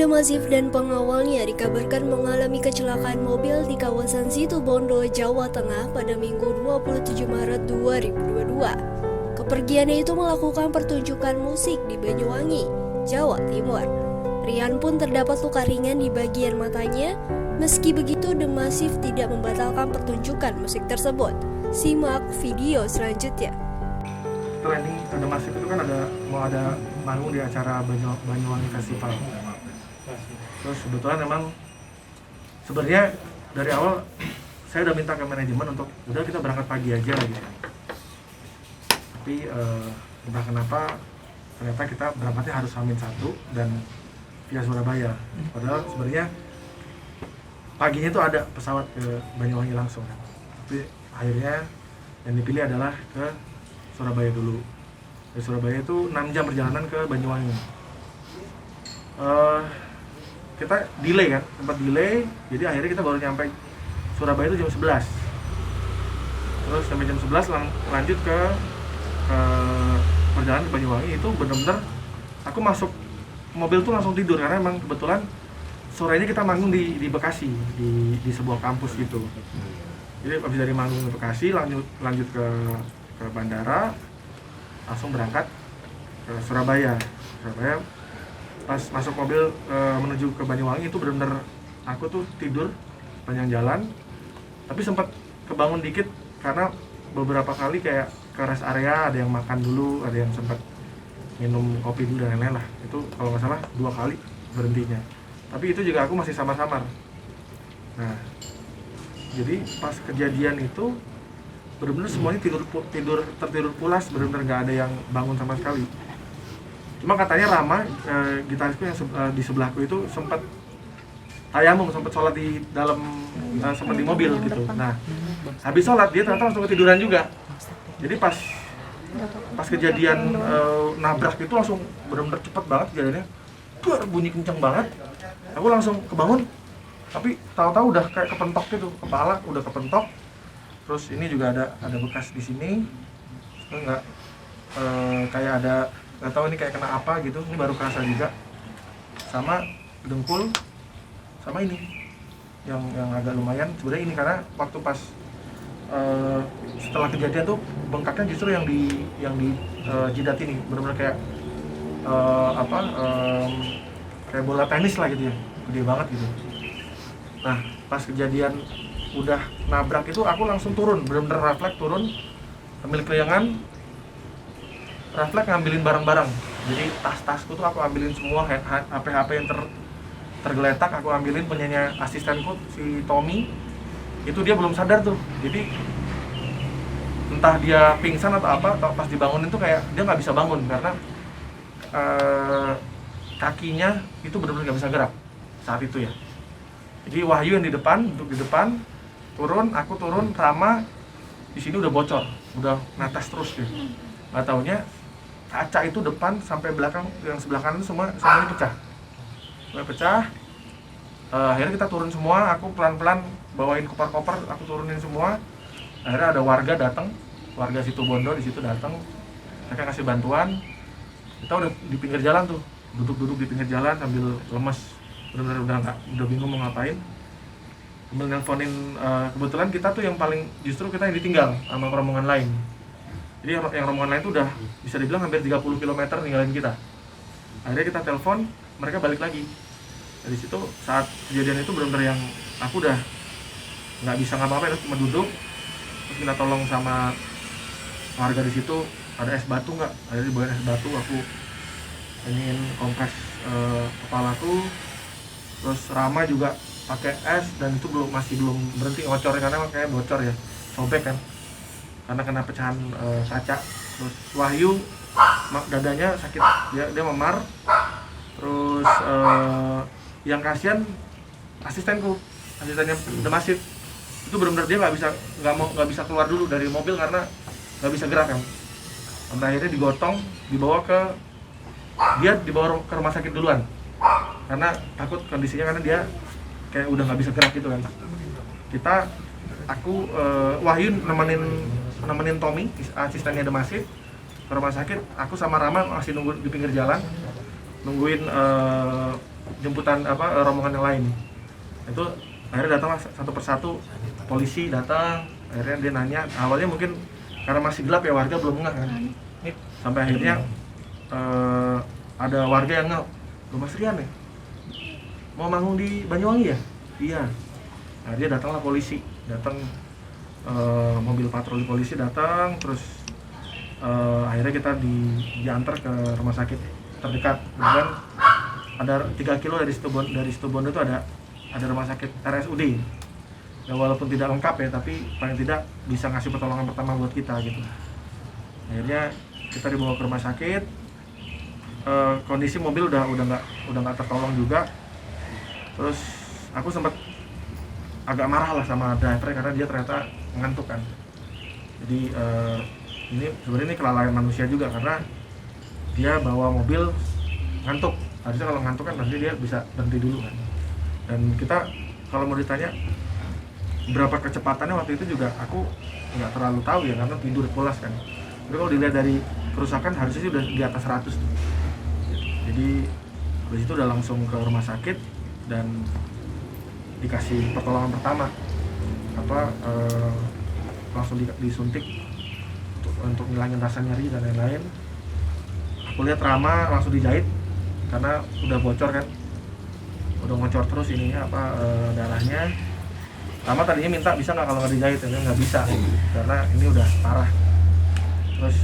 Masif dan pengawalnya dikabarkan mengalami kecelakaan mobil di kawasan Situbondo, Jawa Tengah pada Minggu 27 Maret 2022. Kepergiannya itu melakukan pertunjukan musik di Banyuwangi, Jawa Timur. Rian pun terdapat luka ringan di bagian matanya. Meski begitu, The Masif tidak membatalkan pertunjukan musik tersebut. Simak video selanjutnya. Planning The Masif itu kan mau ada manggung di acara Banyuwangi Festival. Terus kebetulan memang sebenarnya dari awal saya udah minta ke manajemen untuk udah kita berangkat pagi aja gitu. Tapi entah kenapa ternyata kita berangkatnya harus H-1 dan via Surabaya. Padahal sebenarnya paginya itu ada pesawat ke Banyuwangi langsung. Tapi akhirnya yang dipilih adalah ke Surabaya dulu. Dari Surabaya itu 6 jam perjalanan ke Banyuwangi. Kita delay kan, sempat delay, jadi akhirnya kita baru nyampe Surabaya itu jam 11. Terus sampai jam 11 lanjut ke perjalanan ke Banyuwangi. Itu benar-benar aku masuk mobil tuh langsung tidur karena emang kebetulan sorenya kita manggung di Bekasi, di sebuah kampus gitu. Jadi habis dari manggung ke Bekasi lanjut ke bandara, langsung berangkat ke Surabaya. Pas masuk mobil menuju ke Banyuwangi itu benar-benar aku tuh tidur panjang jalan, tapi sempat kebangun dikit karena beberapa kali kayak ke rest area ada yang makan dulu, ada yang sempat minum kopi dulu dan lain-lain lah. Itu kalau nggak salah 2 kali berhentinya. Tapi itu juga aku masih samar-samar. Nah, jadi pas kejadian itu benar-benar semuanya tertidur pulas, benar-benar nggak ada yang bangun sama sekali. Cuma katanya Rama, gitarisku yang di sebelahku itu sempat tayamum, sempat sholat di dalam, sempat di mobil gitu. Nah, habis sholat dia ternyata langsung ketiduran juga. Jadi pas kejadian nabrak itu langsung benar-benar cepet banget kejadiannya. Bunyi kenceng banget. Aku langsung kebangun, tapi tahu-tahu udah kayak kepentok gitu, kepala udah kepentok. Terus ini juga ada bekas di sini, nggak kayak ada, nggak tahu ini kayak kena apa gitu. Ini baru kerasa juga, sama dengkul, sama ini yang agak lumayan. Sebenarnya ini karena waktu pas setelah kejadian tuh bengkaknya justru yang di jidat ini, benar-benar kayak kayak bola tenis lah gitu ya, gede banget gitu. Nah, pas kejadian udah nabrak itu aku langsung turun, bener-bener refleks turun ambil keliangan, refleks ngambilin barang-barang. Jadi tas-tasku tuh aku ambilin semua, HP-HP yang tergeletak aku ambilin. Penyanyi asistenku si Tommy itu dia belum sadar tuh, jadi entah dia pingsan atau apa, atau pas dibangunin tuh kayak dia nggak bisa bangun karena kakinya itu benar-benar nggak bisa gerak saat itu ya. Jadi Wahyu yang duduk di depan, turun, aku turun, Rama di sini udah bocor, udah netes terus gitu. Nggak taunya kaca itu depan sampai belakang, yang sebelah kanan semuanya pecah. Semuanya pecah. Akhirnya kita turun semua, aku pelan-pelan bawain koper-koper, aku turunin semua. Akhirnya ada warga datang, warga Situbondo di situ datang, mereka kasih bantuan. Kita udah di pinggir jalan tuh, duduk di pinggir jalan sambil lemes, benar-benar udah bingung mau ngapain. Sambil nelponin, kebetulan kita tuh yang paling, justru kita yang ditinggal sama rombongan lain. Jadi yang rombongan lain tuh udah bisa dibilang hampir 30 km ninggalin kita. Akhirnya kita telepon, mereka balik lagi. Dari situ saat kejadian itu benar-benar yang aku udah nggak bisa ngapa-ngapain, cuma duduk. Terus minta tolong sama warga di situ, ada es batu nggak? Akhirnya dibawain es batu, aku iniin kompres kepalaku. Terus Rama juga pakai es, dan itu masih belum berhenti ngocornya karena kayak bocor ya, sobek kan, karena kena pecahan kaca. Terus Wahyu dadanya sakit, dia memar. Terus yang kasihan asistennya The Masif itu benar-benar dia nggak bisa keluar dulu dari mobil karena nggak bisa gerak kan. Sampai akhirnya dibawa ke rumah sakit duluan karena takut kondisinya, karena dia kayak udah nggak bisa gerak gitu kan. Wahyu nemenin Tommy, asistennya The Masif, ke rumah sakit. Aku sama Rama masih nunggu di pinggir jalan. nungguin jemputan rombongan yang lain. Itu akhirnya datanglah satu persatu polisi datang, akhirnya dia nanya, awalnya mungkin karena masih gelap ya warga belum ngeh kan. Sampai akhirnya ada warga yang ngeh, Mas Rian ya? Mau manggung di Banyuwangi ya? Iya. Akhirnya datanglah polisi, datang mobil patroli polisi datang, terus akhirnya kita diantar ke rumah sakit terdekat. Kemudian ada 3 kilo dari Situbondo itu ada rumah sakit RSUD. Ya, walaupun tidak lengkap ya, tapi paling tidak bisa ngasih pertolongan pertama buat kita gitu. Akhirnya kita dibawa ke rumah sakit. Kondisi mobil udah nggak tertolong juga. Terus aku sempat agak marah lah sama driver karena dia ternyata ngantuk kan. Jadi ini sebenarnya kelalaian manusia juga karena dia bawa mobil ngantuk. Harusnya kalau ngantuk kan nanti dia bisa berhenti dulu kan. Dan kita kalau mau ditanya berapa kecepatannya waktu itu juga aku nggak terlalu tahu ya karena tidur pulas kan. Tapi kalau dilihat dari kerusakan harusnya sih udah di atas 100 tuh. Jadi habis itu udah langsung ke rumah sakit dan dikasih pertolongan pertama langsung disuntik untuk ngilangin rasa nyeri dan lain-lain. Aku lihat Rama langsung dijahit karena udah bocor kan, udah ngocor terus ininya darahnya. Rama tadinya minta bisa nggak kalau nggak dijahit, ya nggak bisa karena ini udah parah. Terus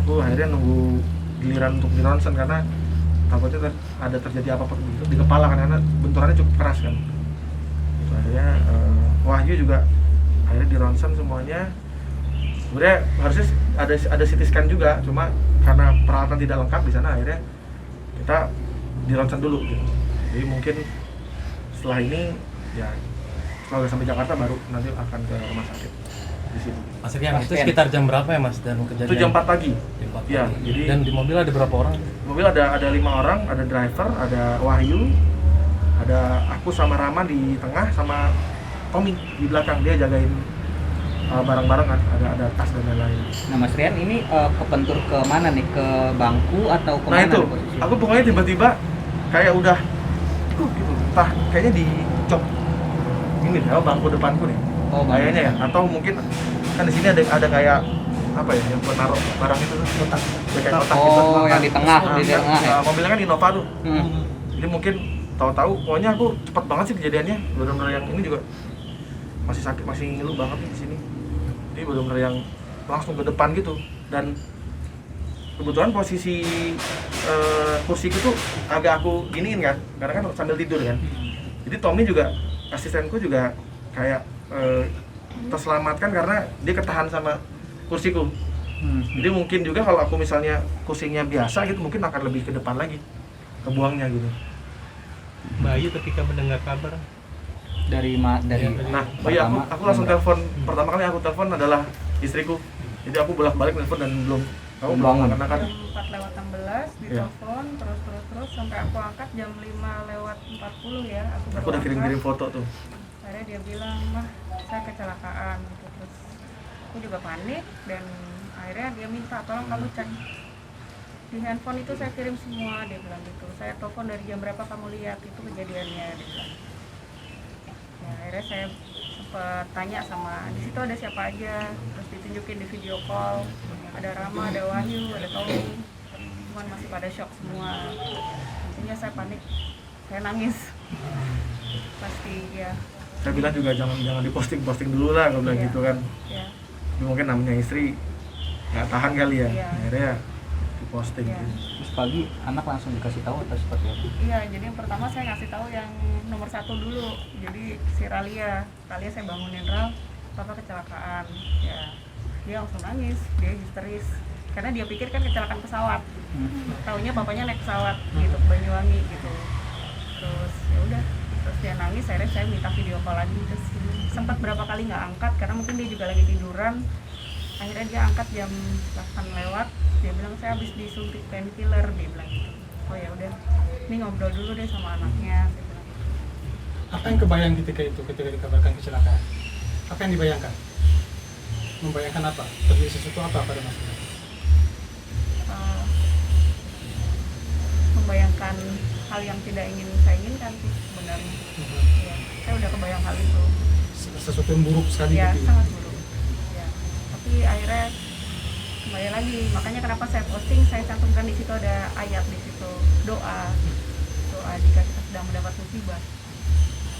aku akhirnya nunggu giliran untuk di ronsen karena takutnya ada terjadi apa-apa di kepala kan, karena benturannya cukup keras kan. Gitu, akhirnya Wahyu juga akhirnya di ronsen semuanya. Sebenarnya harusnya ada CT scan juga, cuma karena peralatan tidak lengkap di sana akhirnya kita di ronsen dulu gitu. Jadi mungkin setelah ini ya kalau udah sampai Jakarta baru nanti akan ke rumah sakit di sini. Mas Rian, itu sekitar jam berapa ya Mas dan kejadian? Itu jam 4 pagi. Jam 4 Ya, pagi. jadi dan di mobil ada berapa orang? Mobil ada 5 orang, ada driver, ada Wahyu, ada aku sama Rama di tengah, sama Tommy di belakang, dia jagain barang-barang kan, ada tas dan lain-lain. Nah Mas Rian ini kebentur ke mana nih? Ke bangku atau ke Nah mana itu, nih posisinya? aku pokoknya tiba-tiba kayak udah gitu, entah kayaknya dicop ini deh, bangku depanku nih. Oh, Kayaknya ya, atau mungkin kan di sini ada kayak apa ya, yang buat naruh barang itu tuh, kotak, kayak kotak gitu. Oh, yang di tengah, di tengah ya. Mobilnya kan Innova tuh. Hmm. Jadi mungkin tahu-tahu, pokoknya aku cepat banget sih kejadiannya. Benar-benar yang ini juga masih sakit, masih ngilu banget nih di sini. Jadi benar-benar yang langsung ke depan gitu. Dan kebetulan posisi kursiku tuh agak aku giniin kan, karena kan sambil tidur kan. Jadi Tommy juga, asistenku juga kayak terselamatkan karena dia ketahan sama kursiku. Jadi mungkin juga kalau aku misalnya kursinya biasa gitu, mungkin akan lebih ke depan lagi, kebuangnya gitu. Bayu ketika mendengar kabar dari Nah, oh iya, aku langsung telepon. Pertama kali aku telepon adalah istriku. Jadi aku bolak-balik telepon dan belum bangun. karena kan jam 4:16 ditelepon terus sampai aku angkat jam 5:40 ya. aku udah kirim-kirim foto tuh. Akhirnya dia bilang, "Mah, saya kecelakaan." Gitu. Terus aku juga panik dan akhirnya dia minta tolong kamu cek di handphone itu, saya kirim semua, dia bilang gitu. Saya telepon dari jam berapa kamu lihat itu kejadiannya, dia bilang. Ya, akhirnya saya sempat tanya sama di situ ada siapa aja, terus ditunjukin di video call, ada Rama, ada Wahyu, ada Tommy, cuman masih pada shock semua. Intinya saya panik, saya nangis pasti ya. Saya bilang juga jangan diposting dulu lah, aku bilang Iya. gitu kan. Ya. Tapi mungkin namanya istri nggak tahan kali ya, Iya. akhirnya diposting. Iya. Gitu. Terus pagi anak langsung dikasih tahu atau seperti apa? Iya, jadi yang pertama saya ngasih tahu yang nomor 1 dulu. Jadi si Ralia saya bangunin, Ral, papa kecelakaan. Ya, dia langsung nangis, dia histeris. Karena dia pikir kan kecelakaan pesawat. Taunya papanya naik pesawat gitu ke Banyuwangi gitu. Terus ya udah, terus dia nangis. Akhirnya saya minta video call lagi, terus sempat berapa kali nggak angkat karena mungkin dia juga lagi tiduran. Akhirnya dia angkat jam 8 lewat. Dia bilang saya habis disuntik painkiller, dia bilang gitu. Oh ya udah, ini ngobrol dulu deh sama anaknya, dia bilang. apa yang kebayang ketika dikabarkan kecelakaan? Apa yang dibayangkan? Membayangkan apa? Terjadi sesuatu apa pada Mas Rian? membayangkan hal yang tidak ingin saya inginkan sih sebenarnya. Ya, saya udah kebayang hal itu. Sesuatu yang buruk sekali Ya, gitu. sangat buruk. Ya, tapi akhirnya kembali lagi. Makanya kenapa saya posting, saya cantumkan di situ ada ayat di situ doa jika kita sedang mendapat musibah.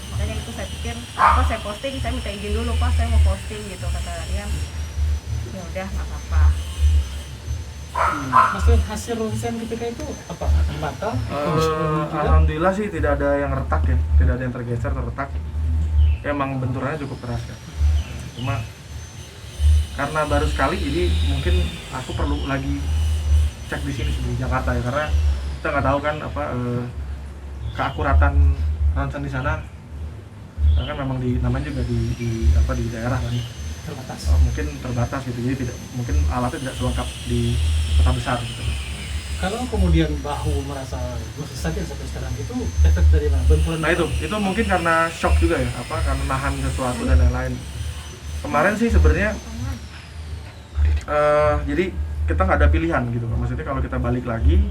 Makanya itu saya pikir, apa saya posting, saya minta izin dulu Pak, saya mau posting gitu kata Rian. Ya udah nggak apa-apa. Maksudnya hasil ronsen ketika itu apa? Mata? Alhamdulillah sih tidak ada yang retak ya, tidak ada yang tergeser atau retak. Emang benturannya cukup keras kan. Cuma karena baru sekali, jadi mungkin aku perlu lagi cek di sini di Jakarta ya, karena kita nggak tahu kan apa keakuratan ronsen di sana. Karena kan memang namanya juga di daerah kan. Terbatas. Mungkin terbatas gitu, jadi tidak mungkin alatnya tidak selengkap di kota besar gitu. Kalau kemudian bahu merasa masih sakit sampai sekarang, itu efek dari mana? Benturan? Nah itu mungkin karena shock juga ya, karena nahan sesuatu dan lain-lain. Kemarin sih sebenarnya jadi kita nggak ada pilihan gitu, maksudnya kalau kita balik lagi,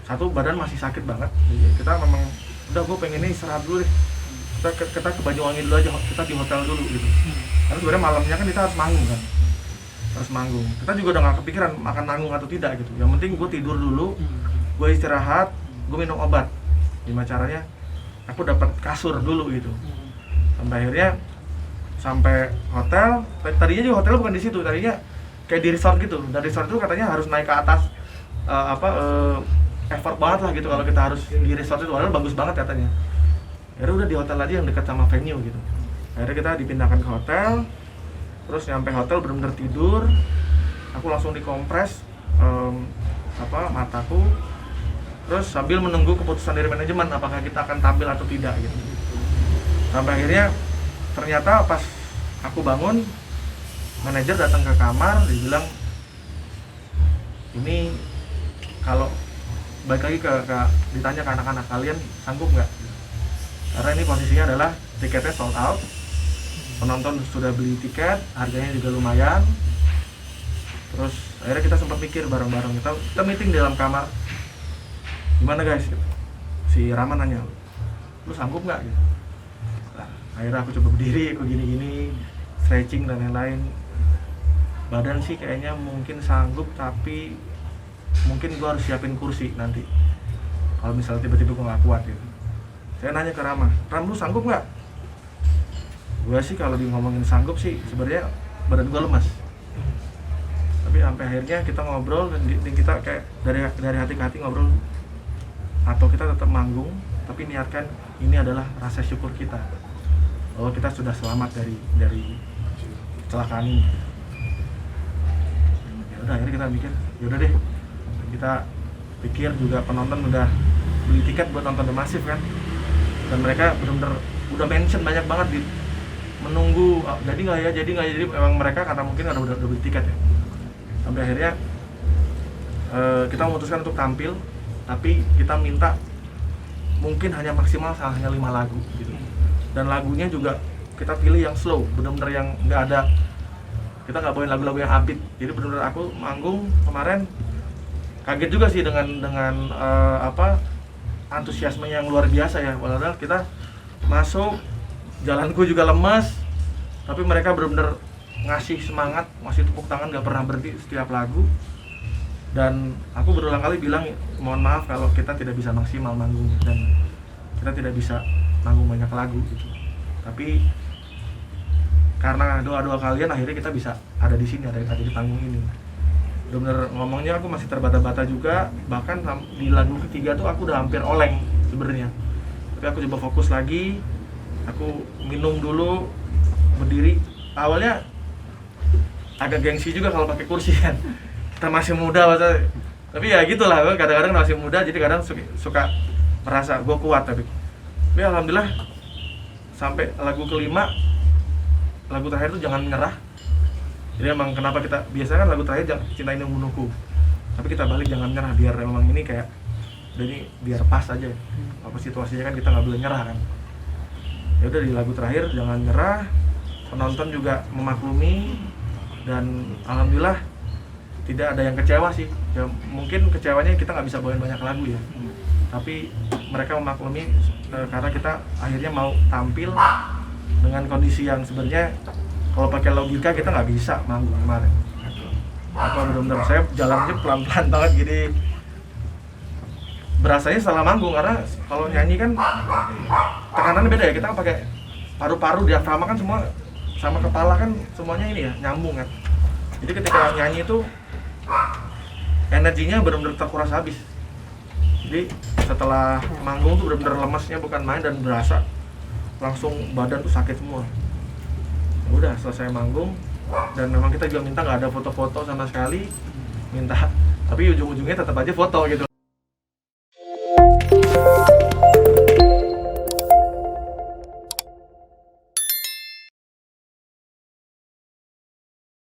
satu badan masih sakit banget, jadi kita memang udah gue pengennya istirahat dulu deh, kita ke Banyuwangi dulu aja, kita di hotel dulu gitu. Karena sebenarnya malamnya kan kita harus manggung, kita juga udah nggak kepikiran makan nanggung atau tidak gitu. Yang penting gue tidur dulu, gue istirahat, gue minum obat. Gimana caranya? Aku dapat kasur dulu gitu. Sampai akhirnya sampai hotel. Tadinya juga hotel bukan di situ, tadinya kayak di resort gitu. Dan resort itu katanya harus naik ke atas, effort banget lah gitu kalau kita harus di resort itu. Padahal bagus banget katanya. Akhirnya udah di hotel aja yang dekat sama venue gitu. Akhirnya kita dipindahkan ke hotel. Terus nyampe hotel benar-benar tidur, aku langsung dikompres mataku, terus sambil menunggu keputusan dari manajemen apakah kita akan tampil atau tidak gitu. Sampai akhirnya ternyata pas aku bangun, manajer datang ke kamar, dia bilang ini kalau balik lagi ditanya ke anak-anak, kalian sanggup nggak? Karena ini posisinya adalah tiketnya sold out. Penonton sudah beli tiket, harganya juga lumayan. Terus akhirnya kita sempat mikir bareng-bareng, kita meeting di dalam kamar. Gimana guys? Si Rama nanya, lu sanggup nggak? Gitu. Nah, akhirnya aku coba berdiri, aku gini-gini, stretching dan lain-lain. Badan sih kayaknya mungkin sanggup, tapi mungkin gua harus siapin kursi nanti. Kalau misalnya tiba-tiba gua nggak kuat gitu. Saya nanya ke Rama, lu sanggup nggak? Gue sih kalau ngomongin sanggup sih sebenarnya badan gue lemas, tapi sampai akhirnya kita ngobrol dan kita kayak dari hati ke hati ngobrol, atau kita tetap manggung tapi niatkan ini adalah rasa syukur kita bahwa kita sudah selamat dari kecelakaan ini. Ya udah akhirnya kita mikir, yaudah deh, kita pikir juga penonton udah beli tiket buat nonton The Massive kan, dan mereka benar-benar udah mention banyak banget di menunggu jadi nggak ya, jadi memang mereka karena mungkin udah beli tiket ya. Sampai akhirnya kita memutuskan untuk tampil, tapi kita minta mungkin hanya maksimal hanya 5 lagu gitu. Dan lagunya juga kita pilih yang slow, benar-benar yang nggak ada, kita nggak bawain lagu-lagu yang upbeat. Jadi benar-benar aku manggung kemarin kaget juga sih dengan antusiasme yang luar biasa ya. Padahal kita masuk, jalanku juga lemas, tapi mereka benar-benar ngasih semangat, ngasih tepuk tangan, gak pernah berhenti setiap lagu. Dan aku berulang kali bilang, mohon maaf kalau kita tidak bisa maksimal manggungnya dan kita tidak bisa manggung banyak lagu gitu. Tapi karena doa-doa kalian akhirnya kita bisa ada di sini, ada di panggung ini. Benar-benar ngomongnya aku masih terbata-bata juga, bahkan di lagu ketiga tuh aku udah hampir oleng sebenarnya. Tapi aku coba fokus lagi. Aku minum dulu, berdiri. Awalnya agak gengsi juga kalau pakai kursi kan. Kita masih muda maksudnya. Tapi ya gitulah, kadang-kadang masih muda, jadi kadang suka merasa gue kuat tapi alhamdulillah sampai lagu kelima, lagu terakhir itu Jangan Menyerah. Jadi emang kenapa kita biasanya kan lagu terakhir Cinta Ini Membunuhku, tapi kita balik Jangan Menyerah biar emang ini kayak udah ini biar pas aja. Apa situasinya kan kita nggak boleh nyerah kan. Ya udah di lagu terakhir Jangan Nyerah, penonton juga memaklumi dan alhamdulillah tidak ada yang kecewa sih ya, mungkin kecewanya kita nggak bisa bawain banyak lagu ya, tapi mereka memaklumi karena kita akhirnya mau tampil dengan kondisi yang sebenarnya kalau pakai logika kita nggak bisa manggung kemarin. Apa benar-benar saya jalannya pelan-pelan banget gini, berasanya salah manggung karena kalau nyanyi kan tekanannya beda ya, kita pakai paru-paru, diafragma kan semua sama kepala kan semuanya ini ya nyambung kan, jadi ketika nyanyi itu energinya benar-benar terkuras habis. Jadi setelah manggung tuh benar-benar lemesnya bukan main dan berasa langsung badan tuh sakit semua. Udah selesai manggung dan memang kita juga minta nggak ada foto-foto sama sekali, minta tapi ujung-ujungnya tetap aja foto gitu.